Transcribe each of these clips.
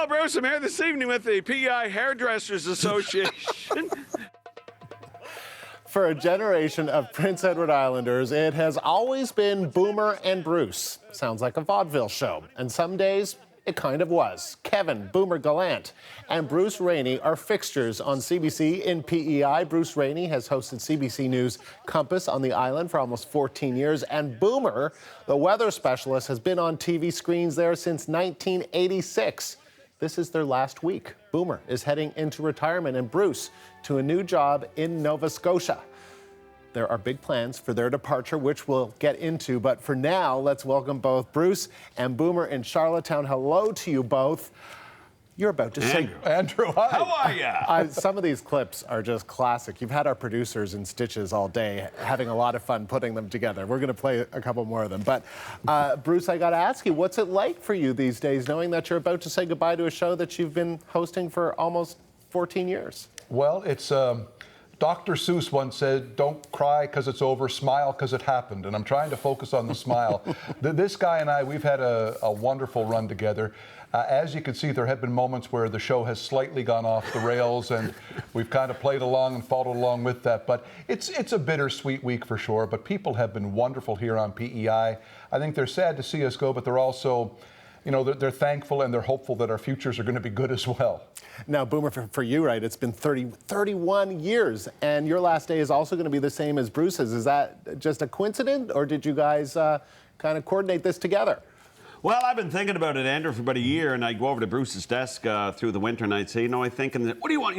Well, Bruce, I'm here this evening with the PEI Hairdressers Association. For a generation of Prince Edward Islanders, it has always been Boomer and Bruce. Sounds like a vaudeville show. And some days, it kind of was. Kevin, Boomer Gallant, and Bruce Rainnie are fixtures on CBC in PEI. Bruce Rainnie has hosted CBC News Compass on the island for almost 14 years. And Boomer, the weather specialist, has been on TV screens there since 1986. This is their last week. Boomer is heading into retirement and Bruce to a new job in Nova Scotia. There are big plans for their departure, which we'll get into. But for now, let's welcome both Bruce and Boomer in Charlottetown. Hello to you both. You're about to say... Andrew, hi. How are you? Some of these clips are just classic. You've had our producers in stitches all day, having a lot of fun putting them together. We're going to play a couple more of them. But Bruce, I got to ask you, what's it like for you these days, knowing that you're about to say goodbye to a show that you've been hosting for almost 14 years? Well, it's... Dr. Seuss once said, don't cry because it's over, smile because it happened. And I'm trying to focus on the smile. This guy and I, we've had a wonderful run together. As you can see, there have been moments where the show has slightly gone off the rails, and we've kind of played along and followed along with that. But it's a bittersweet week for sure. But people have been wonderful here on PEI. I think they're sad to see us go, but they're also, you know, they're thankful and they're hopeful that our futures are going to be good as well. Now, Boomer, for you, right, it's been 31 years, and your last day is also going to be the same as Bruce's. Is that just a coincidence, or did you guys kind of coordinate this together? Well, I've been thinking about it, Andrew, for about a year, and I go over to Bruce's desk through the winter, and I'd say, I think, what do you want,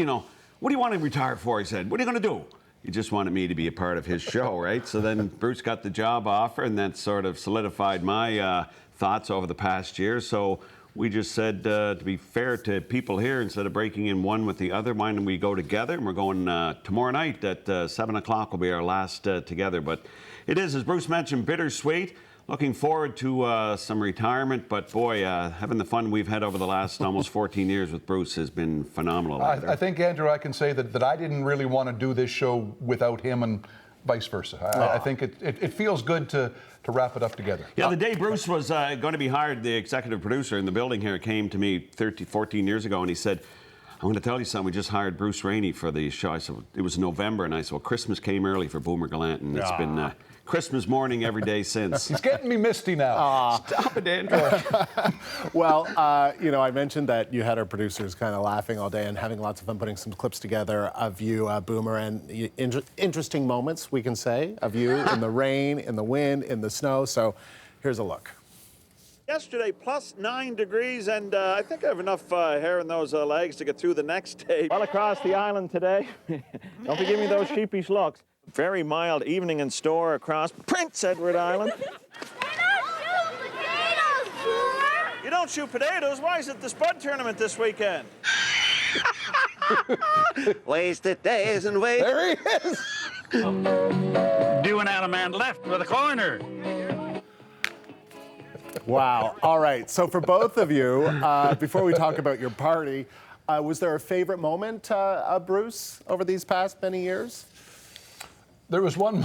what do you want to retire for? He said, what are you going to do? He just wanted me to be a part of his show, right? So then Bruce got the job offer, and that sort of solidified my thoughts over the past year. So we just said, to be fair to people here, instead of breaking in one with the other, why don't we go together? And we're going tomorrow night at 7 o'clock will be our last together. But it is, as Bruce mentioned, bittersweet. Looking forward to some retirement, but boy, having the fun we've had over the last almost 14 years with Bruce has been phenomenal. I think, Andrew, I can say that I didn't really want to do this show without him and vice versa. I think it feels good to wrap it up together. Yeah, the day Bruce was going to be hired, the executive producer in the building here came to me 14 years ago, and he said, I'm going to tell you something, we just hired Bruce Rainnie for the show. I said, it was November, and I said, well, Christmas came early for Boomer Gallant, and it's been Christmas morning every day since. He's getting me misty now. Stop it, Andrew. Well, I mentioned that you had our producers kind of laughing all day and having lots of fun putting some clips together of you, Boomer, and interesting moments, we can say, of you in the rain, in the wind, in the snow. So here's a look. Yesterday, plus 9 degrees, and I think I have enough hair in those legs to get through the next day. Well across the island today. Don't be giving me those sheepish looks. Very mild evening in store across Prince Edward Island. You don't shoot potatoes? Why is it the Spud tournament this weekend? Wasted days and wait. There he is. Doing out a man left with a corner. Wow. All right. So for both of you, before we talk about your party, was there a favorite moment, Bruce, over these past many years? There was one.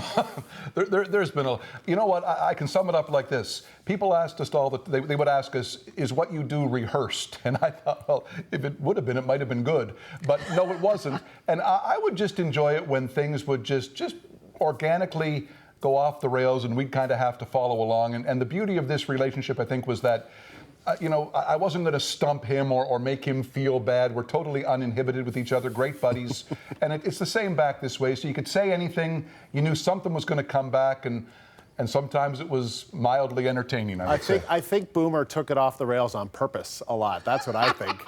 There's been a. You know what? I can sum it up like this. People asked us all that they would ask us, "Is what you do rehearsed?" And I thought, well, if it would have been, it might have been good. But no, it wasn't. And I would just enjoy it when things would just organically go off the rails, and we'd kind of have to follow along. And the beauty of this relationship, I think, was that. I wasn't going to stump him or make him feel bad. We're totally uninhibited with each other, great buddies. And it's the same back this way. So you could say anything. You knew something was going to come back, and sometimes it was mildly entertaining, I think Boomer took it off the rails on purpose a lot. That's what I think.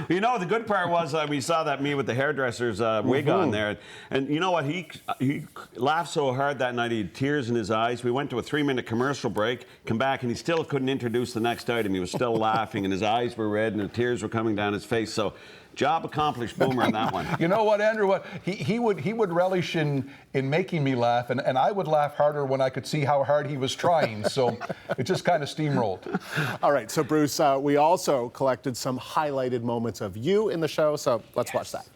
The good part was we saw that me with the hairdresser's wig on there. And you know what? He laughed so hard that night, he had tears in his eyes. We went to a 3-minute commercial break, come back, and he still couldn't introduce the next item. He was still laughing, and his eyes were red, and the tears were coming down his face. So, job accomplished, Boomer, on that one. You know what, Andrew? What he would relish in making me laugh, and I would laugh harder when I could see how hard he was trying. So it just kind of steamrolled. All right, so Bruce, we also collected some highlighted moments of you in the show, so let's watch that.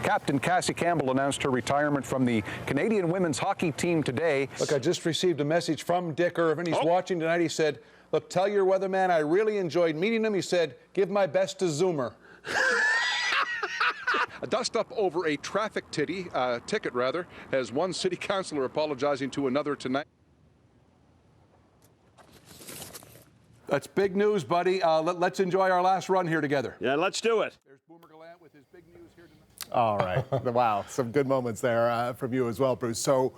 Captain Cassie Campbell announced her retirement from the Canadian women's hockey team today. Look, I just received a message from Dick Irvin. He's watching tonight. He said, Look, tell your weatherman I really enjoyed meeting him. He said, give my best to Zoomer. A dust-up over a traffic ticket, has one city councillor apologizing to another tonight. That's big news, buddy. Let's enjoy our last run here together. Yeah, let's do it. There's Boomer Gallant with his big news here tonight. All right. Wow, some good moments there from you as well, Bruce. So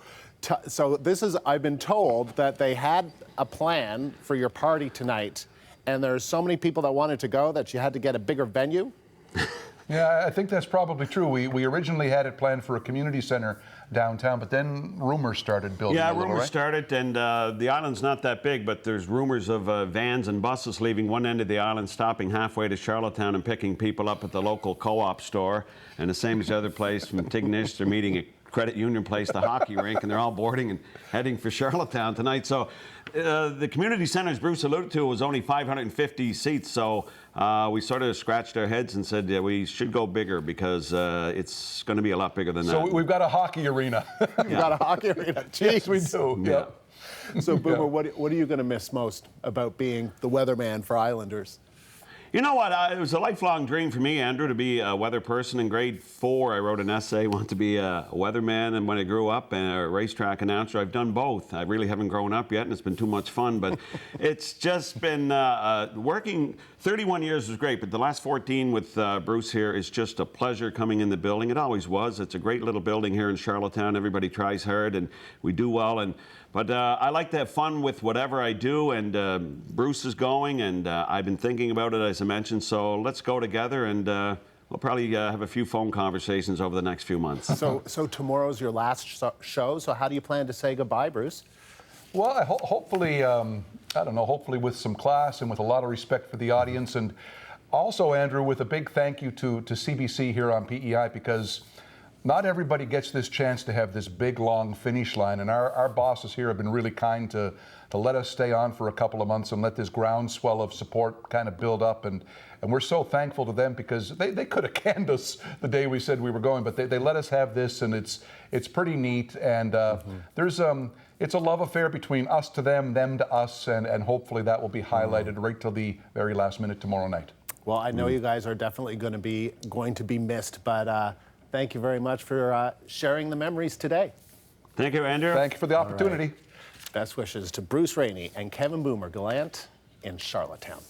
this is, I've been told that they had a plan for your party tonight, and there's so many people that wanted to go that you had to get a bigger venue. Yeah, I think that's probably true. We originally had it planned for a community center downtown, but then rumors started building. Yeah, a little, rumors right? started, and the island's not that big, but there's rumors of vans and buses leaving one end of the island, stopping halfway to Charlottetown and picking people up at the local co-op store. And the same as the other place from Tignish, they're meeting at Credit Union Place, the hockey rink, and they're all boarding and heading for Charlottetown tonight. So the community center, as Bruce alluded to, was only 550 seats. So we sort of scratched our heads and said, yeah, we should go bigger because it's going to be a lot bigger than that. So we've got a hockey arena. You've got a hockey arena. Yes, we do. Yeah. So, Boomer, what are you going to miss most about being the weatherman for Islanders? You know what? It was a lifelong dream for me, Andrew, to be a weather person. In grade 4, I wrote an essay, wanted to be a weatherman, and when I grew up, a racetrack announcer. I've done both. I really haven't grown up yet, and it's been too much fun, but it's just been working. 31 years was great, but the last 14 with Bruce here is just a pleasure coming in the building. It always was. It's a great little building here in Charlottetown. Everybody tries hard, and we do well. But I like to have fun with whatever I do, and Bruce is going, and I've been thinking about it, as I mentioned, so let's go together, and we'll probably have a few phone conversations over the next few months. So tomorrow's your last show, so how do you plan to say goodbye, Bruce? Well, hopefully, I don't know, hopefully with some class and with a lot of respect for the audience, and also, Andrew, with a big thank you to CBC here on PEI, because not everybody gets this chance to have this big, long finish line, and our bosses here have been really kind to let us stay on for a couple of months and let this groundswell of support kind of build up, and we're so thankful to them because they could have canned us the day we said we were going, but they let us have this, and it's pretty neat, and it's a love affair between us to them to us, and hopefully that will be highlighted right till the very last minute tomorrow night. Well, I know you guys are definitely going to be missed, but thank you very much for sharing the memories today. Thank you, Andrew. Thank you for the opportunity. Right. Best wishes to Bruce Rainnie and Kevin Boomer Gallant in Charlottetown.